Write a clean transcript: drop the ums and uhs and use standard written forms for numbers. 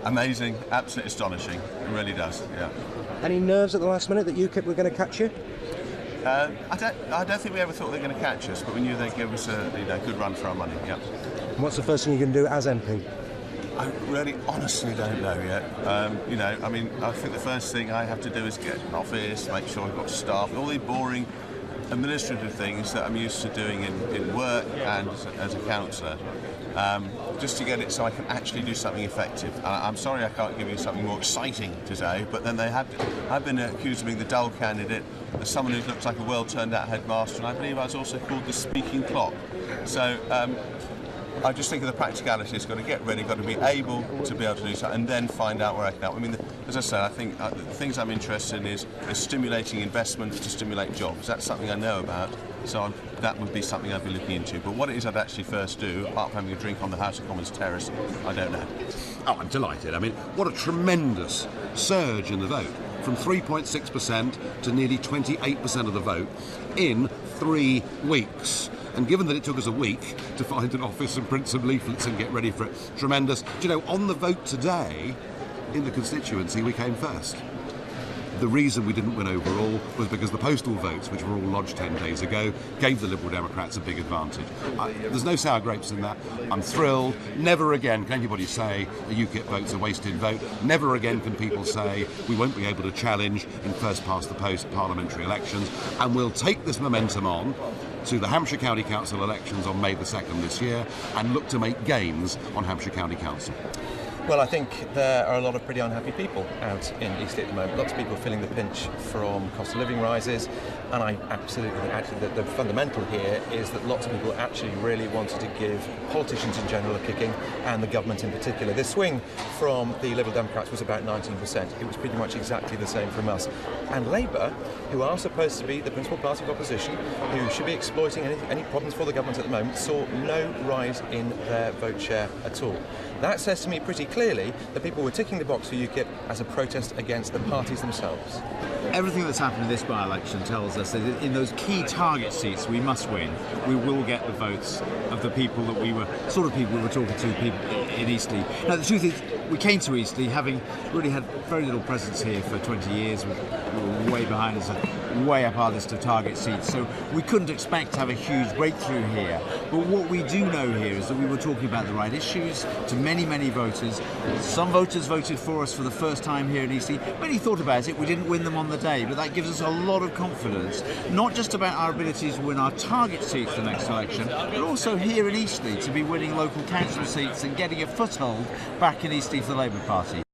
Amazing, absolutely astonishing. It really does. Yeah. Any nerves at the last minute that UKIP were going to catch you? I don't think we ever thought they were going to catch us, but we knew they'd give us a good run for our money. Yeah. And what's the first thing you're going to do as MP? I really, honestly don't know yet. I think the first thing I have to do is get an office, make sure I've got staff, all the boring administrative things that I'm used to doing in work and as a councillor, just to get it so I can actually do something effective. I'm sorry I can't give you something more exciting today, but then I've been accused of being the dull candidate, as someone who looks like a well-turned-out headmaster, and I believe I was also called the speaking clock. So I just think of the practicality. It's got to get ready, got to be able to be able to do something, and then find out where I can help. I mean, as I say, I think the things I'm interested in is stimulating investment to stimulate jobs. That's something I know about, so that would be something I'd be looking into. But what it is I'd actually first do, apart from having a drink on the House of Commons terrace, I don't know. Oh, I'm delighted. I mean, what a tremendous surge in the vote, from 3.6% to nearly 28% of the vote in 3 weeks. And given that it took us a week to find an office and print some leaflets and get ready for it, tremendous. Do you know, on the vote today, in the constituency, we came first. The reason we didn't win overall was because the postal votes, which were all lodged 10 days ago, gave the Liberal Democrats a big advantage. There's no sour grapes in that. I'm thrilled. Never again can anybody say a UKIP vote's a wasted vote. Never again can people say we won't be able to challenge in first-past-the-post parliamentary elections. And we'll take this momentum on to the Hampshire County Council elections on May the 2nd this year and look to make gains on Hampshire County Council. Well, I think there are a lot of pretty unhappy people out in Eastleigh at the moment. Lots of people feeling the pinch from cost of living rises, and I absolutely think actually that the fundamental here is that lots of people actually really wanted to give politicians in general a kicking, and the government in particular. The swing from the Liberal Democrats was about 19%. It was pretty much exactly the same from us. And Labour, who are supposed to be the principal party of opposition, who should be exploiting any problems for the government at the moment, saw no rise in their vote share at all. That says to me pretty clearly that people were ticking the box for UKIP as a protest against the parties themselves. Everything that's happened in this by-election tells us that in those key target seats we must win. We will get the votes of the people that we were talking to, people in Eastleigh. Now the truth is, we came to Eastleigh having really had very little presence here for 20 years. We were way behind us, way up our list of target seats, so we couldn't expect to have a huge breakthrough here. But what we do know here is that we were talking about the right issues to many, many voters. Some voters voted for us for the first time here in Eastleigh. Many thought about it. We didn't win them on the day, but that gives us a lot of confidence, not just about our ability to win our target seats for the next election, but also here in Eastleigh to be winning local council seats and getting a foothold back in Eastleigh for the Labour Party.